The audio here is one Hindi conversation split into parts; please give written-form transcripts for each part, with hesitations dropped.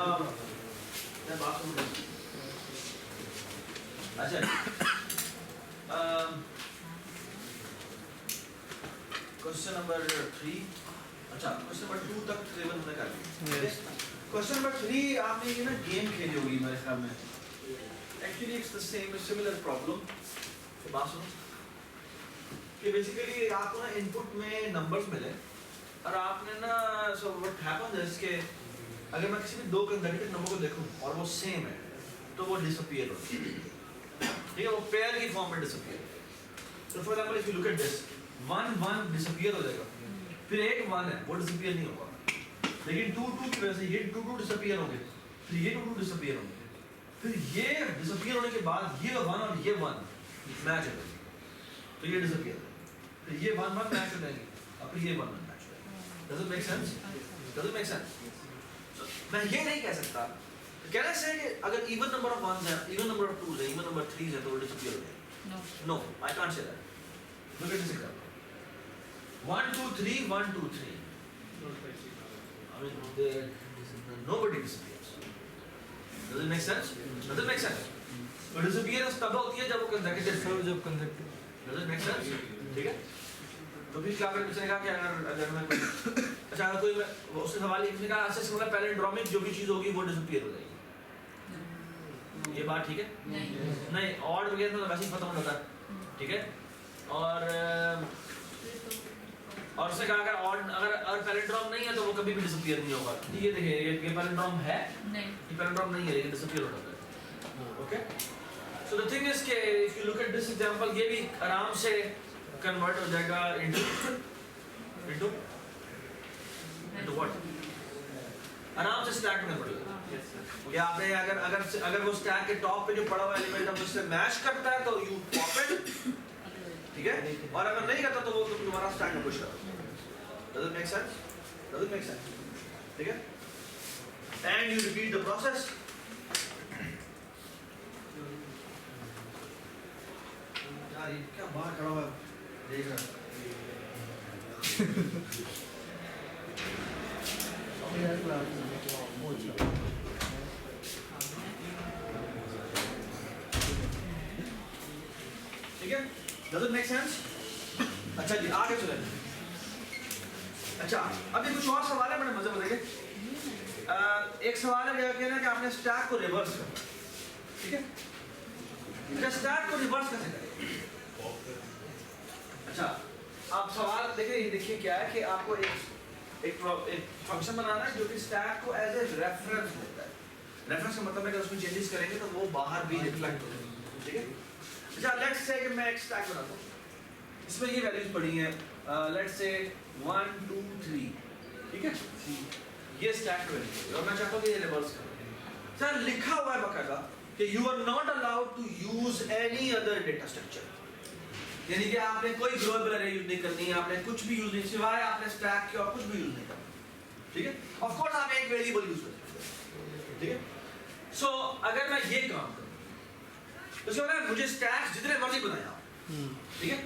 अच्छा क्वेश्चन नंबर 3 अच्छा क्वेश्चन नंबर 2 तक तकरीबन हमने कर लिया। क्वेश्चन नंबर 3 आपने ये ना गेम खेली होगी मेरे ख्याल में। Actually it's the same similar problem. तो बात सुनो कि बेसिकली आपको ना इनपुट में नंबर्स मिले और आपने ना सो व्हाट हैपेंस इज के अगर मैं किसी भी दो कंसेक्यूटिव नंबर को देखूं और वो सेम है तो वो डिसअपीयर होता है। ठीक है, वो पेयर की फॉर्म में डिसअपीयर। तो for example if you look at this 1 1 disappear हो जाएगा, फिर एक 1 है वो डिसअपीयर नहीं होगा, लेकिन 2 2 की वजह से ये 2 2 डिसअपीयर होंगे, फिर ये 2 2 डिसअपीयर होंगे, फिर ये डिसअपीयर होने के बाद ये 1 और ये 1 मैच हो जाएंगे, तो ये डिसअपीयर है, फिर ये 1 1 मैच हो जाएंगे और फिर ये 1 1 मैच हो जाएगा। Does it make sense? Does it make sense? मैं ये नहीं कह सकता कहना से कि अगर इवन नंबर ऑफ 1s है, इवन नंबर ऑफ 2s है, इवन नंबर ऑफ 3s है तो वो डिसअपीयर हो जाएगा। No I can't say that. Look at this example 1 2 3 1 2 3 I mean nobody disappears. Does it make sense? Does it make sense? तो disappearance तब होती है जब वो consecutive जब consecutive। Does it make sense? ठीक है, तो फिर क्या करें पूछने का कि अगर मैं अच्छा अगर कोई उससे सवाल लिखने का ऐसे सिंपल पैलिंड्रोमिक जो भी चीज होगी वो डिसअपीयर हो जाएगी। ये बात ठीक है? नहीं ऑड वगैरह तो वैसे ही खत्म होता है। ठीक है, और उससे कहा अगर ऑड अगर पैलिंड्रोम नहीं है तो वो कभी भी डिसअपीयर नहीं होगा। ये देखिए ये पैलिंड्रोम है नहीं, ये पैलिंड्रोम नहीं है लेकिन डिसअपीयर हो जाता है। Okay, so the thing is के if you look at this example ये भी आराम से कन्वर्ट हो जाएगा इनटू व्हाट, आराम से स्टैक में कन्वर्ट हो जाएगा। या आपने अगर वो स्टैक के टॉप पे जो पड़ा हुआ एलिमेंट है उससे मैच करता है तो यू पॉप इट। ठीक है, और अगर नहीं करता तो वो तुम्हारा स्टैक में पुश करो। Does it make sense? Does it make sense? ठीक है, and you repeat the process. यार ये क्या बाहर खड़ा हुआ है देख रहा है। ठीक है, does it make sense? अच्छा जी आगे चलें। अच्छा अभी कुछ और सवाल है बड़े मजे के। एक सवाल है कि ना कि आपने स्टैक को रिवर्स करना। ठीक है, अच्छा स्टैक को रिवर्स कैसे करें? अच्छा आप सवाल देखिए क्या है कि आपको एक फंक्शन बनाना है जो कि स्टैक को एज ए रेफरेंस देता है। रेफरेंस का मतलब है कि उसमें चेंजेस करेंगे तो वो बाहर भी रिफ्लेक्ट होगा। ठीक है, अच्छा लेट्स से कि मैं एक स्टैक बनाता हूँ, इसमें ये वैल्यूज पड़ी हैं, लेट्स से 1 2 3। ठीक है, ये स्टैक वैल्यू और मैं चाहता हूँ कि ये रिवर्स करो। सर लिखा हुआ है बाकायदा कि you are not allowed to use any other data structure, यानी कि आपने कोई ग्लोबल अरे यूज नहीं करनी है, आपने कुछ भी यूज नहीं सिवाय आपने स्टैक के और कुछ भी यूज नहीं करना। ठीक है, ऑफ कोर्स आप एक वेरिएबल यूज कर सकते हैं। ठीक है, सो अगर मैं ये काम करूं तो सर मुझे स्टैक्स जितने मर्जी बनाए आप। ठीक है,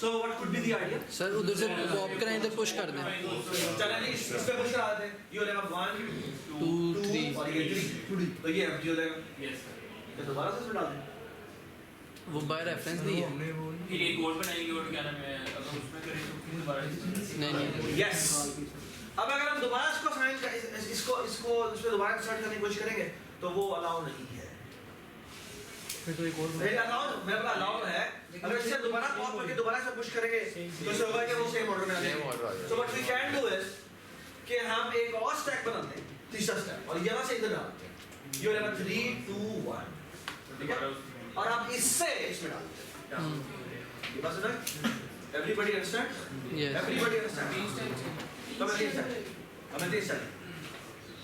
so what could be the idea? Sir उधर से पॉप कराएं इधर पुश कर दें। चलें इस पे पुश करा देते हैं। ये हो जाएगा 1 2 3 और ये 3, तो ये एम्प्टी हो जाएगा। यस सर, तो दोबारा से डाल दें। वो बाय रेफरेंस नहीं है, फिर एक कोड बनाएंगे और क्या नाम है अगर उसमें करें तो फिर दोबारा नहीं यस। अब अगर हम दोबारा इसको साइन इसको इसमें दोबारा इंसर्ट करने की कोशिश करेंगे तो वो अलाउ नहीं है। फिर तो एक और नहीं अलाउ, मेरे पास अलाउ है। अगर इसे दोबारा पॉप करके दोबारा से पुश करेंगे तो इससे होगा कि वो सेम ऑर्डर में आ जाएगा। So what we can do is कि हम एक और स्टैक बनाते हैं, तीसरा स्टैक, और यहां से इधर डालते हैं। ये वाला 3 2 1। ठीक है, और आप इससे इसमें डालते हैं। ये बात समझ? Everybody understand? Everybody understand? तो मैं तीन stack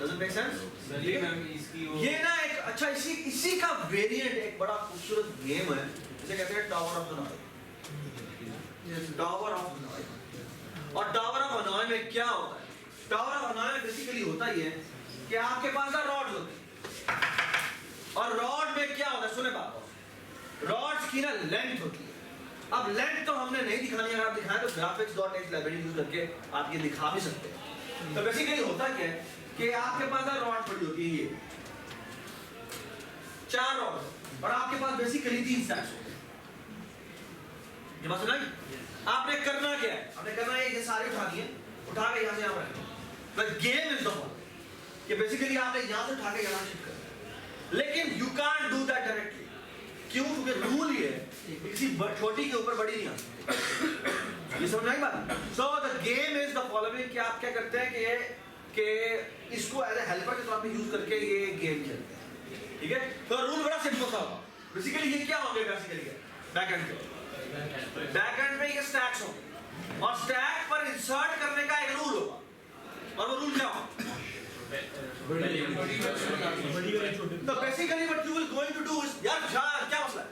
Does it make sense? ये ना एक अच्छा इसी का वेरिएंट एक बड़ा खूबसूरत गेम है जिसे कहते हैं tower of Hanoi. Tower of Hanoi, और टावर ऑफ हनोई में क्या होता है? टावर ऑफ हनोई में बेसिकली होता ही है कि आपके पास ना रॉड्स होते हैं, और रॉड में क्या होता है? सुने बात, रॉड्स की ना लेंथ होती है। अब लेंथ तो हमने नहीं दिखानी है, अगर आप दिखाएं तो graphics.h लाइब्रेरी यूज करके आप ये दिखा भी सकते हैं। तो बेसिकली होता क्या है कि आपके पास रॉड पड़ी होती है ये 4 रॉड और आपके पास बेसिकली 3 स्टैक्स होते हैं। ये बात समझ आई? आपने करना क्या है? आपने करना है ये सारे उठा दिए, उठा के यहाँ से यहाँ रखना। The game is the following कि बेसिकली आपने यहाँ से उठा के यहाँ शिफ्ट करना है, लेकिन you can't do that directly. क्यों? क्योंकि रूल ये है किसी छोटी के ऊपर बड़ी नहीं आती। ये समझ आई बात? So the game is the following कि आप क्या करते हैं कि इसको एज ए हेल्पर के तौर पे यूज करके ये गेम खेलते हैं, ठीक है? तो रूल बड़ा सिंपल सा होगा। बेसिकली ये क्या होंगे? बेसिकली बैकएंड में ये स्टैक्स होंगे और स्टैक पर इंसर्ट करने का एक रूल होगा, और वो रूल क्या होगा? तो basically what you will going to do is, यार क्या मसला है?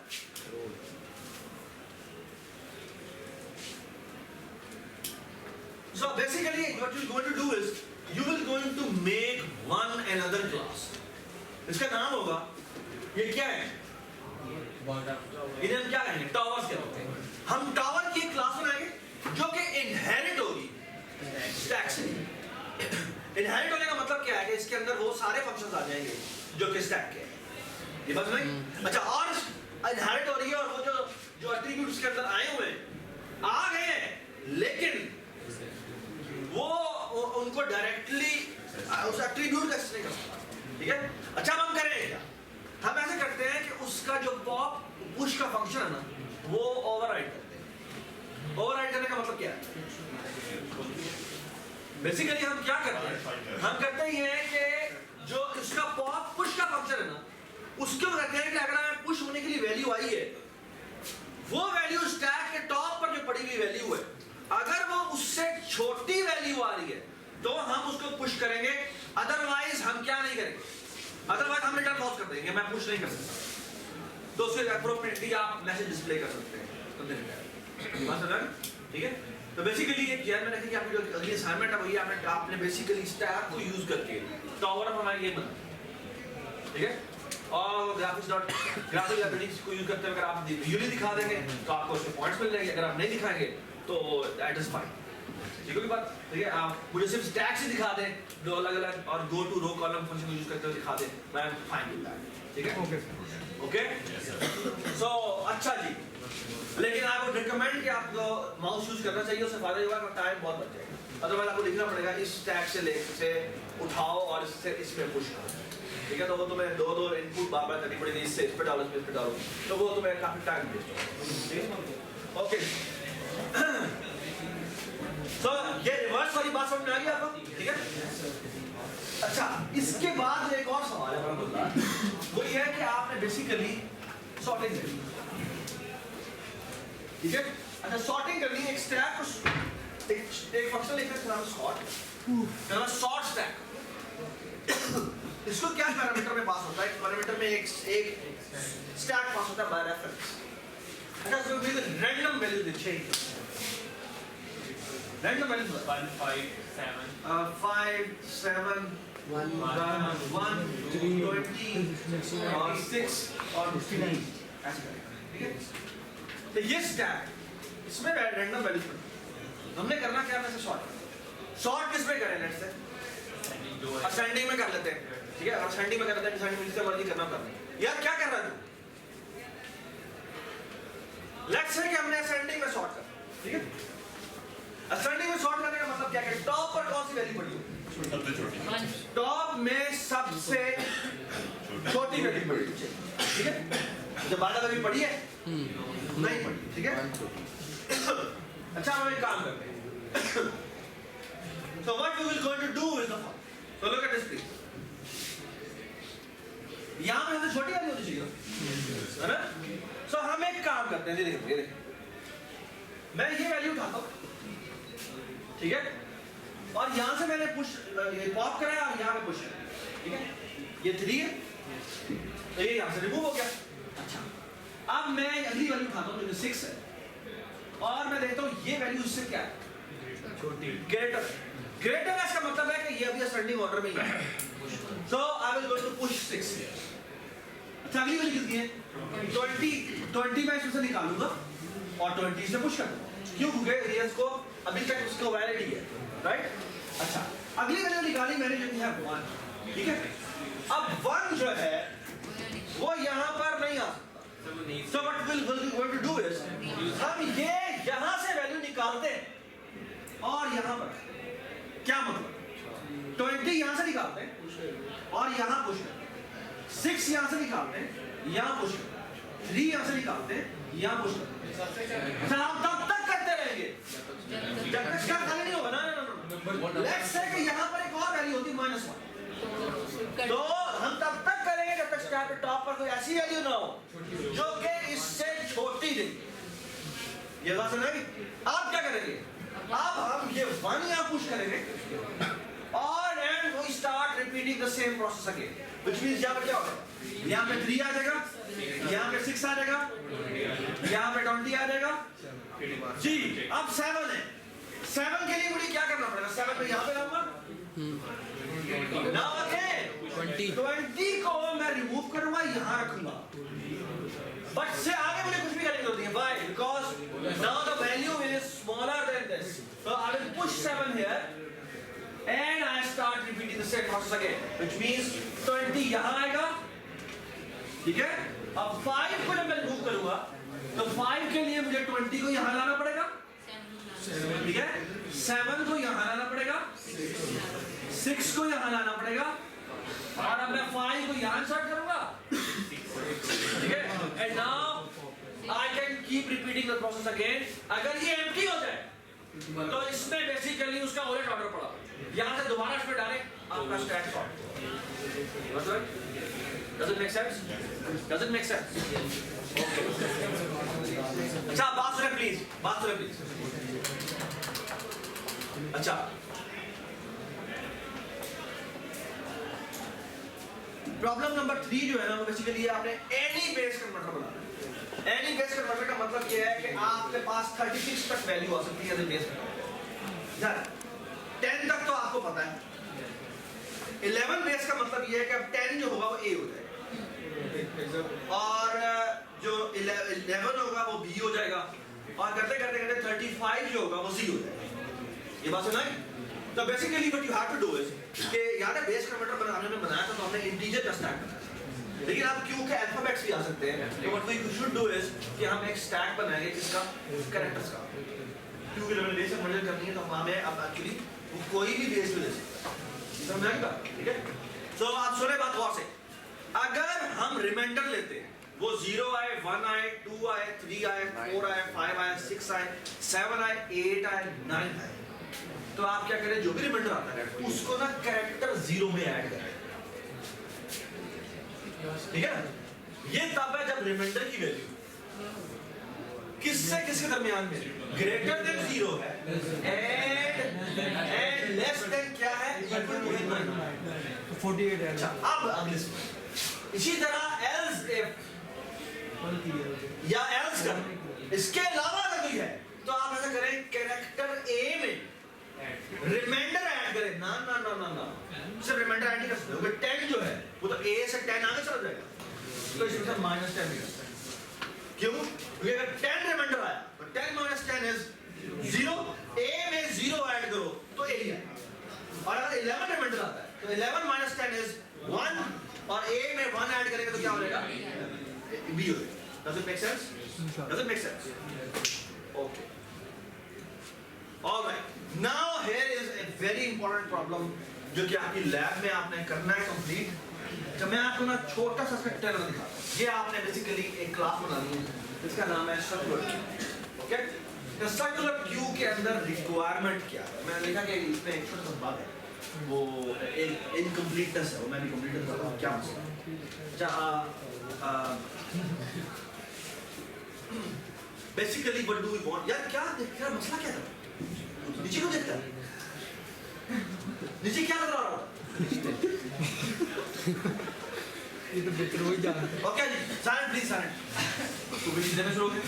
So basically what you are going to do is you will going to make one another class. इसका नाम होगा, ये क्या है? इन्हें हम क्या कहेंगे? टावर्स कहते हैं। हम टावर की एक क्लास बनाएंगे जो कि इनहेरिट होगी स्टैक से। इनहेरिट होने का मतलब क्या है कि इसके अंदर वो सारे फंक्शंस आ जाएंगे जो कि स्टैक के हैं। ये बात नहीं? अच्छा, और इनहेरिट हो रही है और वो जो एट्रीब्यूट्स के अंदर आए हुए हैं आ गए हैं, लेकिन वो उनको डायरेक्टली उस एट्रीब्यूट का एक्सेस नहीं कर सकता, ठीक है? अच्छा, हम करेंगे क्या? हम ऐसे करते हैं कि उसका जो पॉप पुश का फंक्शन है ना, वो ओवरराइड करते हैं। ओवरराइड करने का मतलब क्या है? बेसिकली हम क्या करते हैं? हम करते हैं ये कि जो उसका पॉप पुश का फंक्शन है ना, उसको कहते हैं कि अगर हमें पुश होने के लिए वैल्यू आई है, वो वैल्यू स्टैक के टॉप पर जो पड़ी हुई वैल्यू है, अगर वो उससे छोटी वैल्यू आ रही है तो हम उसको पुश करेंगे, अदरवाइज हम क्या नहीं करेंगे? अदरवाइज हम रिटर्न लॉस कर देंगे, मैं पुश नहीं कर सकता। तो उसके एप्रोप्रिएटली आप मैसेज डिस्प्ले कर सकते हैं, ठीक है? तो बेसिकली ये किया मैंने कि आपकी जो अगली असाइनमेंट है वही आपने बेसिकली स्टैक को यूज करके टावर ऑफ हमारा ये बना, ठीक है? और ग्राफिक एबिलिटीज को यूज करते हुए अगर आप विजुअली दिखा देंगे तो आपको उसके पॉइंट्स मिल जाएंगे, अगर आप नहीं दिखाएंगे तो दैट इज फाइन। ठीक है बात? ठीक है, आप मुझे सिर्फ स्टैक से दिखा दें दो अलग-अलग और go to row column function को यूज करते हुए दिखा दें, मैं फाइन विद दैट। ठीक है? ओके? सो अच्छा जी, लेकिन आई वुड रिकमेंड कि आपको माउस यूज करना चाहिए, उससे फायदा ये होगा कि टाइम बहुत बच जाएगा। अदरवाइज आपको लिखना पड़ेगा इस स्टैक से से उठाओ और इससे इसमें पुश करो। ठीक है? तो वो तुम्हें दो इनपुट बार-बार करनी पड़ेगी, इससे इस पे डालो, इस पे डालो, तो वो तुम्हें काफी टाइम वेस्ट होगा। ठीक है? ओके। तो ये रिवर्स वाली बात समझ में आ गई आपको? ठीक है? अच्छा, इसके बाद एक और सवाल है वो ये है कि आपने बेसिकली सॉर्टिंग करनी है। ठीक है? अच्छा, सॉर्टिंग करनी है, एक स्टैक को एक फंक्शन लिखना है नाम सॉर्ट, कहना सॉर्ट स्टैक। इसको क्या पैरामीटर में पास होता है? पैरामीटर में एक स्टैक पास होता है बाय रेफरेंस। अच्छा, इसमें भी रैंडम वैल्यू दे चेंज, रैंडम वैल्यू 1 5 7 5 7 1 1 3 20 और 6 और 15 ऐसे करेंगे। ठीक है? तो ये स्टैक इसमें रैंडम वैल्यूज पड़ती है। हमने करना क्या है? इसे सॉर्ट किस में करें? लेट्स से असेंडिंग में कर लेते हैं। ठीक है? असेंडिंग में कर लेते हैं, डिसेंडिंग में जिससे मर्जी करना करना। यार क्या कर रहा है तू? लेट्स से कि हमने असेंडिंग में सॉर्ट कर, ठीक है? असेंडिंग में सॉर्ट करने का मतलब क्या है? टॉप पर कौन सी वैल्यू पड़ी है? सबसे छोटी। टॉप में सबसे छोटी वैल्यू पड़ी है। ठीक है? जब बारह वैल्यू पड़ी है नहीं पड़ी। ठीक है? अच्छा, हम एक काम करते हैं। So what we will going to do is the following. So look at this please. यहाँ पे हमें छोटी वैल्यू होनी चाहिए, है ना? So हम एक काम करते हैं, ये देखो, मैं ये वैल्यू उठाता हूँ, ठीक है? और यहाँ से मैंने पुश पॉप कराया और यहाँ पे पुश कराया, ठीक है? ये 3 है, तो ये यहाँ से रिमूव हो गया। अच्छा, अब मैं अगली वैल्यू उठाता हूँ जो 6 है, और मैं देखता हूँ ये वैल्यू इससे क्या है? छोटी, ग्रेटर। ग्रेटर इसका मतलब है कि ये अभी असेंडिंग ऑर्डर में ही है। So I will go to push 6. अच्छा, अगली वैल्यू कितनी है? 20 मैं इसमें से निकालूंगा और 20 से पुश कर दूंगा। क्यों? क्योंकि रियल्स को अभी तक उसको वैलिड ही है, राइट? अच्छा, अगली वैल्यू निकाली मैंने जो है 1, ठीक है। अब 1 जो है वो यहाँ पर नहीं आ सकता। So what we're going to do is हम ये यहाँ से वैल्यू निकालते हैं और यहाँ पर क्या मतलब 20 यहाँ से निकालते हैं और यहाँ पुश करते हैं, 6 यहाँ से निकालते हैं, यहाँ पुश करते हैं, 3 यहाँ से निकालते हैं, यहाँ पुश करते हैं। हम तब तक करते रहेंगे जब तक इसका खाली नहीं होगा ना। लेट्स से कि यहाँ पर एक और वैल्यू होती -1, तो हम तब तक करेंगे जब तक स्टैक के टॉप पर कोई ऐसी वैल्यू ना हो जो कि इससे छोटी नहीं। ये बात समझ आई? आप क्या करेंगे? अब हम ये 1 यहाँ पुश करेंगे और and we start repeating the same process again, which means यहाँ पर क्या होगा, यहाँ पे 3 आ जाएगा, यहाँ पे 6 आ जाएगा, यहाँ पे 20 आ जाएगा जी। अब 7 है, 7 के लिए मुझे क्या करना पड़ेगा? 7 पे यहाँ पे लाऊंगा, नाउ अगेन 20 को मैं रिमूव करूंगा, यहाँ रखूंगा, बट से आगे मुझे कुछ भी करने की जरूरत नहीं है। Why? Because now the value is smaller than this, so I will push 7 here and I start repeating the same process again, which means 20 यहाँ आएगा, ठीक है। अब 5 को जब मैं रिमूव करूंगा तो 5 के लिए मुझे 20 को यहाँ लाना पड़ेगा, ठीक है। 7 को यहाँ लाना पड़ेगा, 6 को यहाँ लाना पड़ेगा और अब मैं 5 को यहाँ इंसर्ट करूंगा, ठीक है। And now I can keep repeating the process again. अगर ये एम्प्टी हो जाए तो इसमें बेसिकली उसका ओलेट ऑर्डर पड़ा, यहाँ से दोबारा इसमें डालें आपका stack sort. Does it make sense? Does it make sense? Okay. अच्छा बात सुने प्लीज, बात सुने प्लीज। अच्छा प्रॉब्लम नंबर 3 जो है ना वो बेसिकली आपने एनी बेस कन्वर्टर बनाना है। एनी बेस कन्वर्टर का मतलब ये है कि आपके पास 36 तक वैल्यू आ सकती है एज ए बेस कन्वर्टर। 10 तक तो आपको पता है, 11 बेस का मतलब ये है कि अब 10 जो होगा वो A हो जाएगा और जो 11 होगा वो B हो जाएगा और करते करते करते 35 जो होगा वो C हो जाएगा। ये बात सुना है? तो basically what you have to do is कि यार बेस कन्वर्टर बनाने में बनाया था तो हमने इंटीजर का स्टैक बनाया, लेकिन आप क्यू के अल्फाबेट्स भी आ सकते हैं। तो what we should do is कि हम एक स्टैक बनाएंगे जिसका कैरेक्टर्स का क्यू के लेवल बेस कन्वर्जन करनी है, तो हमें अब एक्चुअली वो कोई भी बेस भी ले सकता है। समझ आई बात? ठीक है। तो आप सुने बात गौर से, अगर हम रिमाइंडर लेते हैं वो 0 आए, 1 आए, 2 आए, 3 आए, 4 आए, 5 आए, 6 आए, 7 आए, 8 आए, 9 आए, तो आप क्या करें, जो भी रिमाइंडर आता है उसको ना कैरेक्टर 0 में ऐड करें, ठीक है। ये तब है जब रिमाइंडर की वैल्यू किससे किसके दरमियान में ग्रेटर देन 0 है एंड लेस देन क्या है, इक्वल टू 48 है। अच्छा अब अगले इसी तरह एल्स इफ या एल्स कर, इसके अलावा अगर कोई है तो आप ऐसा करें कैरेक्टर ए में रिमाइंडर ऐड करें। ना ना ना ना ना सिर्फ रिमाइंडर ऐड नहीं कर सकते, 10 जो है वो तो ए से 10 आगे चला जाएगा, तो इसमें से -10 भी कर सकते हैं। क्यों? क्योंकि अगर 10 रिमाइंडर आया तो 10 - 10 इज 0, ए में 0 ऐड करो तो ए है, और अगर 11 रिमाइंडर आता है तो 11 - 10 इज 1 और ए में 1 ऐड करेंगे तो क्या हो जाएगा, बी हो जाएगा। Does it make sense? Does it make sense? Okay. All right. Now here is a very important problem जो कि आपकी लैब में आपने करना है कंप्लीट। जब मैं आपको ना छोटा सा स्ट्रक्चर दिखाता हूँ, ये आपने बेसिकली एक क्लास बनानी है जिसका नाम है सर्कुलर क्यू। ओके, तो सर्कुलर क्यू के अंदर रिक्वायरमेंट क्या है, मैंने देखा कि इसमें एक छोटा सा बात है, वो एक इनकम्प्लीटनेस है, वो मैं भी कंप्लीट करता हूँ क्या मसला। अच्छा basically what do we want, यार क्या देखा मसला क्या था, नीचे को देखता है, नीचे क्या लग रहा है, ये तो बेटर हो ही जा रहा है। ओके जी साइलेंट प्लीज साइलेंट, तो भी देना शुरू हो गया।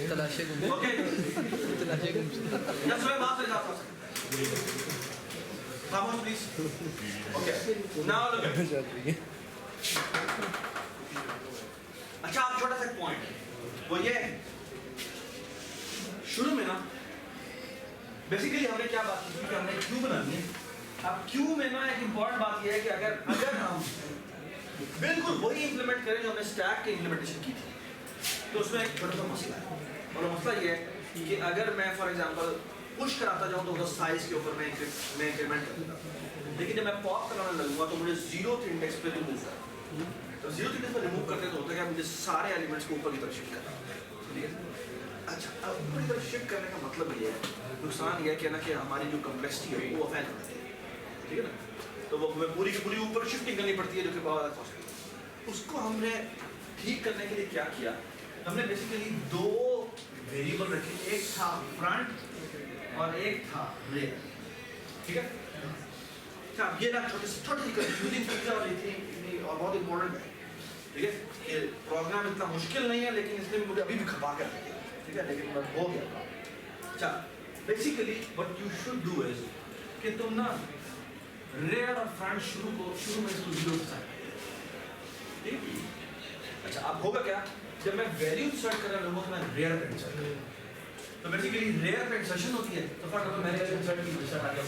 तलाशे घूम, ओके तलाशे घूम। या सुबह बात से जाता हूं, खामोश please. Okay now look at, अच्छा आप छोटा सा पॉइंट वो ये शुरू में ना बेसिकली हमने क्या बात की थी कि हमने क्यू बनानी है। अब क्यू में ना एक इम्पॉर्टेंट बात यह है कि अगर हम बिल्कुल वही इंप्लीमेंट करें जो हमने स्टैक की इंप्लीमेंटेशन की थी, तो उसमें एक बड़ा सा मसला है। और वो मसला ये है कि अगर मैं फॉर एग्जांपल पुश कराता जाऊँ तो साइज के ऊपर मैं इंक्रीमेंट कर देता हूँ, लेकिन जब मैं पॉप कराने लगूंगा तो मुझे 0th इंडेक्स पे रिमूव करना। तो 0th इंडेक्स पे रिमूव करते तो होता है कि मुझे सारे एलिमेंट्स को ऊपर की तरफ शिफ्ट करना है, ठीक है। अच्छा, अब ऊपर की तरफ शिफ्ट करने का मतलब ये है, नुकसान ये है कि ना कि हमारी जो कम्प्लेक्सिटी है वो अफेक्ट होती है, ठीक है ना। तो वो हमें पूरी की पूरी ऊपर शिफ्टिंग करनी पड़ती है जो कि बहुत कॉस्ट है। उसको हमने ठीक करने के लिए क्या किया, हमने बेसिकली दो वेरिएबल रखे, एक था फ्रंट और एक था रेयर, ठीक है। अच्छा, ये ना छोटी सी कंफ्यूजिंग चीज़ और इतनी और बहुत इंपॉर्टेंट है, ठीक है। ये प्रोग्राम इतना मुश्किल नहीं है लेकिन इसने मुझे अभी भी खपा कर दिया, ठीक है, लेकिन बस हो गया। अच्छा, basically what you should do is कि तुम ना रेयर और फ्रंट शुरू में इसको 0 के साथ, ठीक। अच्छा, अब होगा क्या, जब मैं वैल्यू इंसर्ट कर रहा हूँ तो मैं रेयर पे इंसर्ट कर रहा हूँ, तो बेसिकली रेयर पे इंसर्शन होती है। तो फॉर एग्जांपल मैंने इंसर्ट की इंसर्ट आ गया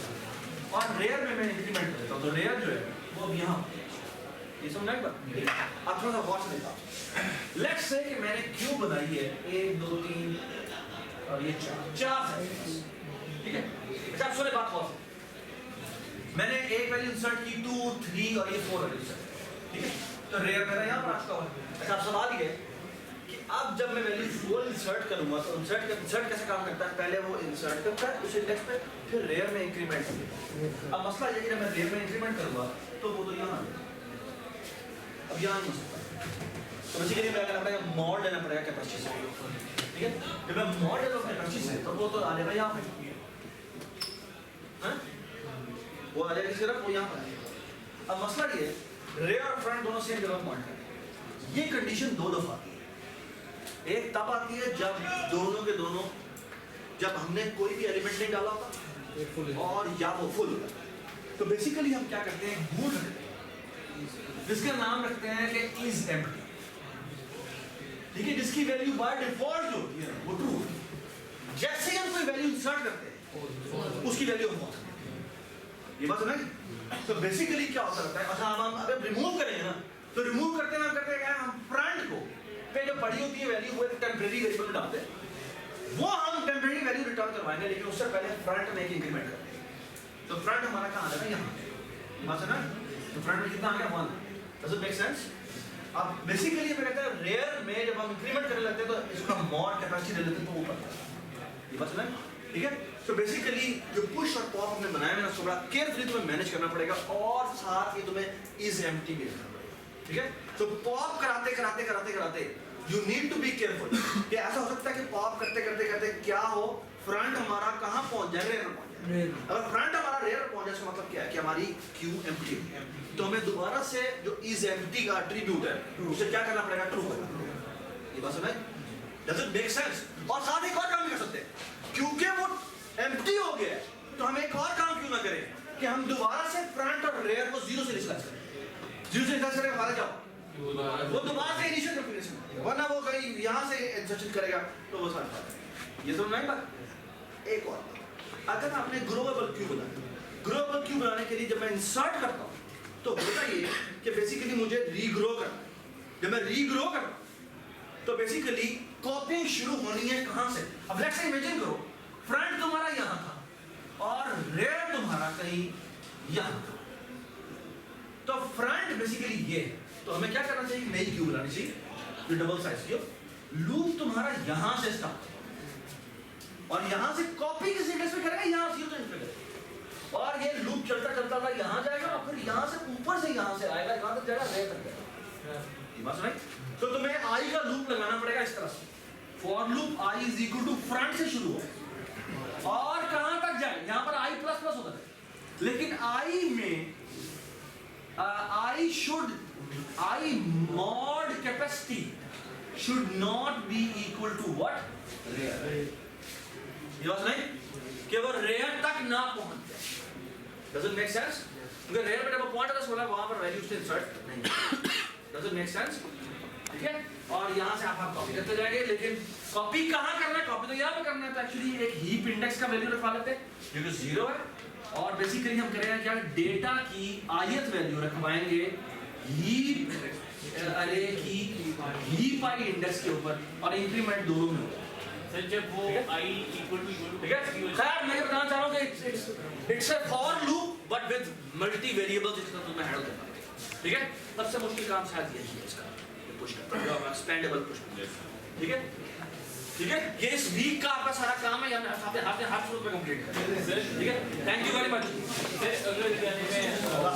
और रेयर में मैं इंक्रीमेंट कर देता हूँ, तो रेयर जो है वो अब यहाँ, ये समझ आएगा। अब थोड़ा सा गौर से देखा, लेट्स से कि मैंने क्यूब बनाई है 1 2 3 और ये 4 है, ठीक है। अच्छा, आप सुने बात गौर से, मैंने एक वैल्यू इंसर्ट की 2 3 और ये 4 वैल्यू इंसर्ट, ठीक है। तो रेयर मेरा यहाँ पर आता है। अच्छा, आप सवाल ये कि अब जब मैं वैल्यू 4 इंसर्ट करूंगा तो इंसर्ट कैसे काम करता है, पहले वो इंसर्ट करता है उस इंडेक्स पे, फिर रेयर में इंक्रीमेंट करता। अब मसला ये है कि जब मैं रेयर में इंक्रीमेंट करूंगा तो वो तो यहाँ आ जाएगा, अब यहाँ नहीं हो सकता। तो बेसिकली मैं करना पड़ेगा मॉड लेना पड़ेगा कैपेसिटी से, ठीक है। जब मैं मॉड लेता हूँ कैपेसिटी से तो वो तो आ जाएगा यहाँ पे, हाँ वो आ जाएगा सिर्फ वो यहाँ पर आएगा। अब मसला ये है रेयर और फ्रंट दोनों सेम जगह पॉइंट करते हैं, ये कंडीशन 2 दफा आती है। एक तब आती है जब दोनों के दोनों, जब हमने कोई भी एलिमेंट नहीं डाला होता और या वो फुल होता। तो बेसिकली हम क्या करते हैं, बूट रखते हैं जिसका नाम रखते हैं कि इज एम्प्टी, ठीक है, जिसकी वैल्यू बाय डिफॉल्ट जो होती है वो ट्रू होती है। जैसे ही हम कोई वैल्यू इंसर्ट करते हैं उसकी वैल्यू हम पहुंचते हैं, ये बात समझ। तो बेसिकली क्या होता रहता है, अच्छा हम अगर रिमूव करेंगे ना तो रिमूव करते हैं क्या, हम फ्रंट को पे जो पड़ी होती है वैल्यू वो एक टेम्परेरी वेरिएबल में डालते हैं, वो हम टेम्परेरी वैल्यू रिटर्न करवाएंगे, लेकिन उससे पहले फ्रंट में एक इंक्रीमेंट करते हैं। तो फ्रंट हमारा कहाँ आ जाएगा, यहाँ बात है ना। तो फ्रंट में कितना आ गया 1, डज इट मेक सेंस। अब बेसिकली मैं कहता है रेयर में जब हम इंक्रीमेंट करने लगते हैं तो इसका मॉड कैपेसिटी दे देते हैं तो ऊपर, ये बात है, ठीक है। तो बेसिकली जो पुश और पॉप हमने बनाया है ना उसको बड़ा केयरफुली तुम्हें मैनेज करना पड़ेगा और साथ ही तुम्हें इज एम्प्टी भी रखना पड़ेगा, ठीक है। तो पॉप कराते you need to be careful कि ऐसा हो सकता है कि पॉप करते क्या हो, फ्रंट हमारा कहाँ पहुंच जाए, रेयर में पहुंच जाए। अगर फ्रंट हमारा रेयर पहुंच जाए इसका मतलब क्या है कि हमारी क्यू एम्प्टी है, तो हमें दोबारा से जो इज एम्प्टी का एट्रीब्यूट है उसे क्या करना पड़ेगा, ट्रू करना पड़ेगा। ये बात समझ, डज इट मेक सेंस। और साथ एक और काम भी कर सकते हैं, क्योंकि वो एम्प्टी हो गया तो हम एक और काम क्यों ना करें कि हम दोबारा से फ्रंट और रेयर को 0 से इनिशियलाइज करें। 0 से इनिशियलाइज करें हमारा जाओ वो दोबारा से इनिशियल कॉन्फ़िगरेशन, वरना वो कहीं यहाँ से इंसर्शन करेगा तो वो साथ है। ये तो नहीं बात। एक और, अगर आपने ग्रोवेबल क्यू बनाने के लिए जब मैं इंसर्ट करता हूँ तो होता ये कि बेसिकली मुझे रीग्रो करना है। जब मैं रीग्रो करता हूँ तो बेसिकली कॉपिंग शुरू होनी है कहाँ से। अब लेट्स से इमेजिन करो फ्रंट तुम्हारा यहाँ था और रेयर तुम्हारा कहीं यहाँ था, तो फ्रंट बेसिकली ये है। तो हमें क्या करना चाहिए, नई क्यू बनानी चाहिए जो डबल साइज की हो। लूप तुम्हारा यहां से स्टार्ट और यहां से कॉपी किस इंडेक्स पे करेगा, यहां से तो करेगा और ये लूप चलता चलता यहां जाएगा और फिर यहां से ऊपर से यहां से आएगा, यहां तक जाएगा, रेयर तक जाएगा। ये बात सुनाई। तो तुम्हें आई का लूप लगाना पड़ेगा इस तरह से, for loop i is equal to front से शुरू हो और कहां तक जाए, यहां पर आई प्लस प्लस होता है, लेकिन आई में I mod capacity should not be equal to what? Real. ये बात नहीं कि वो रेयर तक ना पहुंच जाए। Does it make sense? क्योंकि रेयर पे जब पॉइंट आता है वहां पर वैल्यू से इंसर्ट नहीं। Does it make sense? ठीक है, और यहाँ से आप कॉपी करते जाएंगे, लेकिन कॉपी कहाँ करना है, कॉपी तो यहाँ पे करना है, तो एक्चुअली एक हीप इंडेक्स का वैल्यू रखवा लेते हैं जो कि 0 है, और बेसिकली हम करेंगे क्या, डेटा की ith वैल्यू रखवाएंगे हीप अरे की हीप आई इंडेक्स के ऊपर, और इंक्रीमेंट दोनों में होगा। सर जब वो I equal to ठीक है, खैर मैं ये बताना चाह रहा हूँ कि it's a for loop but with multi variables, जिसका तुम्हें हैंडल करना पड़ेगा। ठीक है, सबसे मुश्किल काम शायद यही है इसका, पुश करना, एक्सपेंडेबल पुश। ठीक है, ठीक है, ये इस वीक का आपका सारा काम है, या आपने हर फ्लोर पे कंप्लीट कर। ठीक है, thank you very much. Sir अगर क्या है